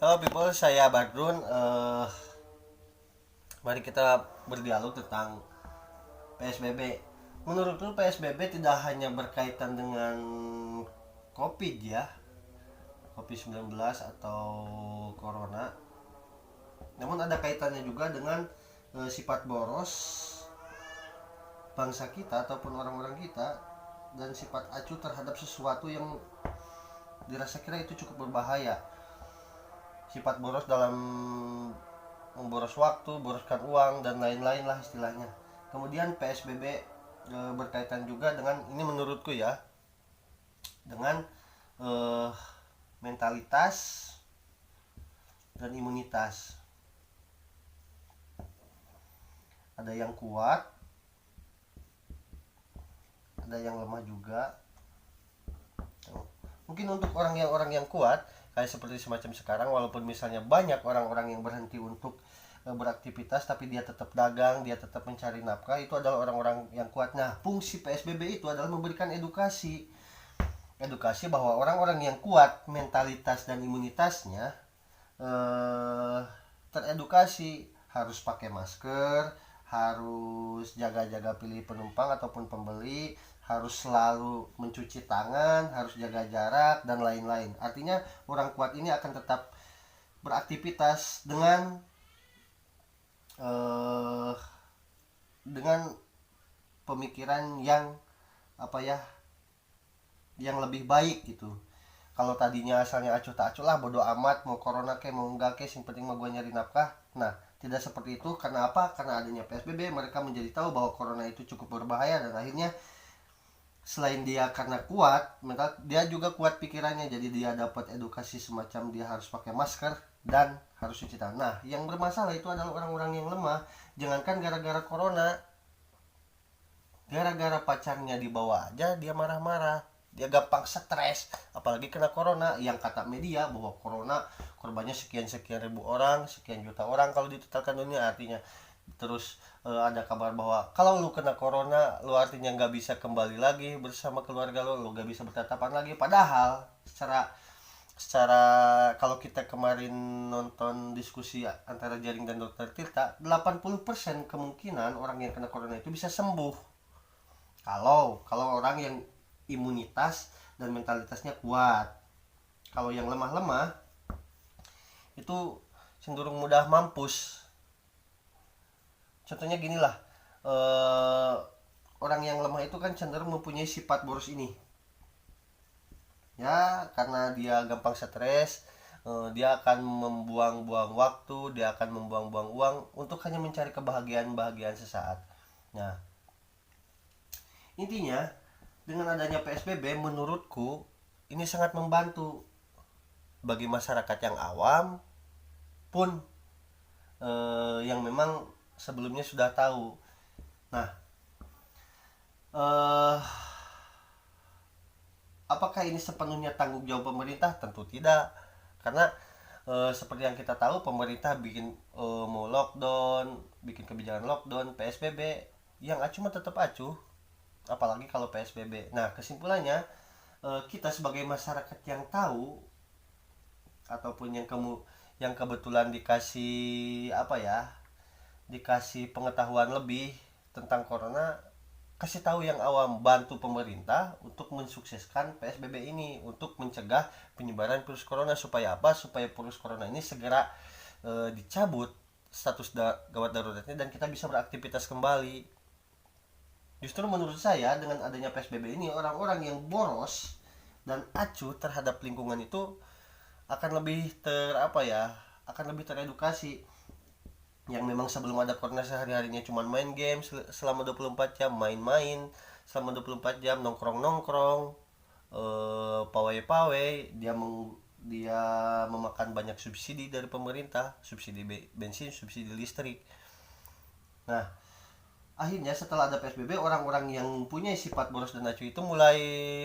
Halo people, saya Badrun. Mari kita berdialog tentang PSBB. Menurutku PSBB tidak hanya berkaitan dengan COVID ya, COVID-19 atau Corona. Namun ada kaitannya juga dengan sifat boros bangsa kita ataupun orang-orang kita dan sifat acuh terhadap sesuatu yang dirasa kira itu cukup berbahaya. Sifat boros dalam memboros waktu, boroskan uang dan lain-lain lah istilahnya. Kemudian PSBB berkaitan juga dengan ini menurutku ya, dengan eh, mentalitas dan imunitas. Ada yang kuat, ada yang lemah juga. Mungkin untuk orang yang kuat kayak seperti semacam sekarang, walaupun misalnya banyak orang-orang yang berhenti untuk beraktivitas tapi dia tetap dagang, dia tetap mencari nafkah, itu adalah orang-orang yang kuat. Nah, fungsi PSBB itu adalah memberikan edukasi bahwa orang-orang yang kuat mentalitas dan imunitasnya eh, teredukasi, harus pakai masker, harus jaga-jaga pilih penumpang ataupun pembeli, harus selalu mencuci tangan, harus jaga jarak dan lain-lain. Artinya orang kuat ini akan tetap beraktivitas eh, dengan pemikiran yang apa ya, yang lebih baik gitu. Kalau tadinya asalnya acuh tak acuh lah, bodo amat mau corona ke mau enggak ke, yang penting mah gue nyari nafkah. Nah, tidak seperti itu. Karena apa? Karena adanya PSBB mereka menjadi tahu bahwa corona itu cukup berbahaya, dan akhirnya selain dia karena kuat mental, dia juga kuat pikirannya, jadi dia dapat edukasi semacam dia harus pakai masker dan harus cuci tangan. Nah, yang bermasalah itu adalah orang-orang yang lemah. Jangankan gara-gara corona, gara-gara pacarnya dibawa aja dia marah-marah, dia gampang stres, apalagi kena corona yang kata media bahwa corona korbannya sekian-sekian ribu orang, sekian juta orang kalau ditotalkan dunia. Artinya terus ada kabar bahwa kalau lu kena corona lu artinya nggak bisa kembali lagi bersama keluarga lu nggak bisa bertatapan lagi. Padahal secara secara kalau kita kemarin nonton diskusi antara Jaring dan Dokter Tirta, 80% kemungkinan orang yang kena corona itu bisa sembuh kalau orang yang imunitas dan mentalitasnya kuat. Kalau yang lemah-lemah itu cenderung mudah mampus. Contohnya gini lah, eh, orang yang lemah itu kan cenderung mempunyai sifat boros ini. Ya, karena dia gampang stres, dia akan membuang-buang waktu, dia akan membuang-buang uang untuk hanya mencari kebahagiaan-bahagiaan sesaat. Nah, intinya dengan adanya PSBB menurutku ini sangat membantu bagi masyarakat yang awam pun yang memang sebelumnya sudah tahu. Nah, eh, apakah ini sepenuhnya tanggung jawab pemerintah? Tentu tidak, karena seperti yang kita tahu pemerintah bikin mau lockdown, bikin kebijakan lockdown, PSBB, yang acuh mah tetap acuh, apalagi kalau PSBB. Nah, kesimpulannya kita sebagai masyarakat yang tahu ataupun yang kebetulan dikasih apa ya, dikasih pengetahuan lebih tentang corona, kasih tahu yang awam, bantu pemerintah untuk mensukseskan PSBB ini untuk mencegah penyebaran virus corona. Supaya apa? Supaya virus corona ini segera dicabut status gawat daruratnya dan kita bisa beraktivitas kembali. Justru menurut saya dengan adanya PSBB ini, orang-orang yang boros dan acuh terhadap lingkungan itu akan lebih apa ya, akan lebih teredukasi. Yang memang sebelum ada corona sehari-harinya cuma main game selama 24 jam, main-main selama 24 jam, nongkrong-nongkrong, pawai-pawai, dia memakan banyak subsidi dari pemerintah, subsidi bensin, subsidi listrik. Nah, akhirnya setelah ada PSBB, orang-orang yang punya sifat boros dan acuh itu mulai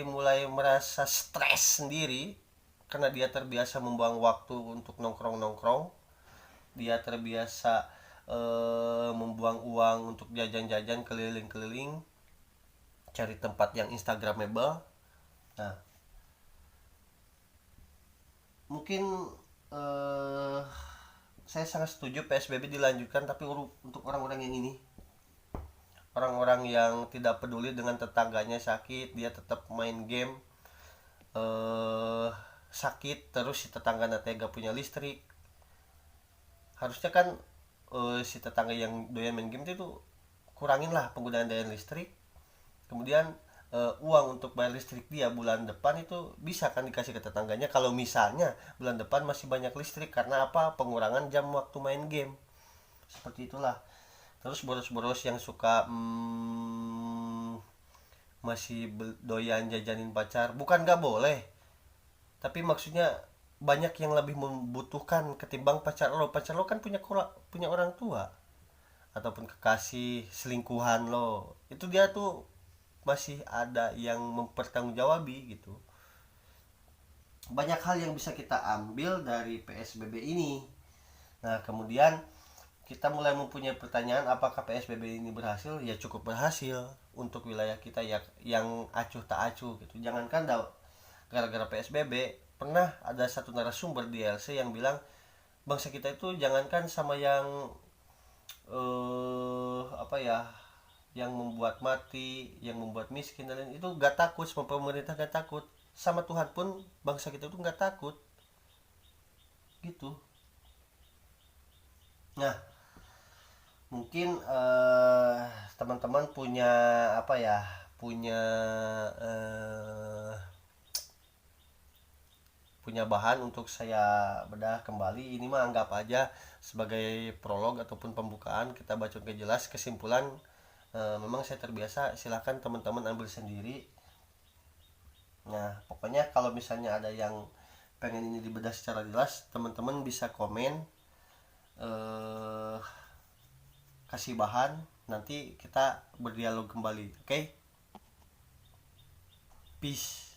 mulai merasa stres sendiri karena dia terbiasa membuang waktu untuk nongkrong-nongkrong, dia terbiasa membuang uang untuk jajan-jajan keliling-keliling, cari tempat yang instagramable. Nah, mungkin eh saya sangat setuju PSBB dilanjutkan, tapi untuk orang-orang yang ini, orang-orang yang tidak peduli dengan tetangganya sakit, dia tetap main game, sakit terus si tetangganya tega punya listrik. Harusnya kan si tetangga yang doyan main game itu kurangin lah penggunaan daya listrik. Kemudian uang untuk bayar listrik dia bulan depan itu bisa kan dikasih ke tetangganya kalau misalnya bulan depan masih banyak listrik, karena apa, pengurangan jam waktu main game. Seperti itulah. Terus boros-boros yang suka masih doyan jajanin pacar, bukan gak boleh, tapi maksudnya banyak yang lebih membutuhkan ketimbang pacar lo kan punya orang tua ataupun kekasih selingkuhan lo, itu dia tuh masih ada yang mempertanggungjawabi gitu. Banyak hal yang bisa kita ambil dari PSBB ini. Nah kemudian kita mulai mempunyai pertanyaan, apakah PSBB ini berhasil? Ya cukup berhasil untuk wilayah kita ya, yang acuh tak acuh gitu. Jangankan gara-gara PSBB, pernah ada satu narasumber di LC yang bilang bangsa kita itu jangankan sama yang apa ya, yang membuat mati, yang membuat miskin dan lain itu gak takut, sama pemerintah gak takut, sama Tuhan pun bangsa kita itu gak takut gitu. Nah mungkin teman-teman punya apa ya, punya eh, punya bahan untuk saya bedah kembali. Ini mah anggap aja sebagai prolog ataupun pembukaan, kita baca ke jelas kesimpulan. Memang saya terbiasa, silahkan teman-teman ambil sendiri. Nah pokoknya kalau misalnya ada yang pengen ini dibedah secara jelas, teman-teman bisa komen, eh, kasih bahan, nanti kita berdialog kembali. Oke, peace.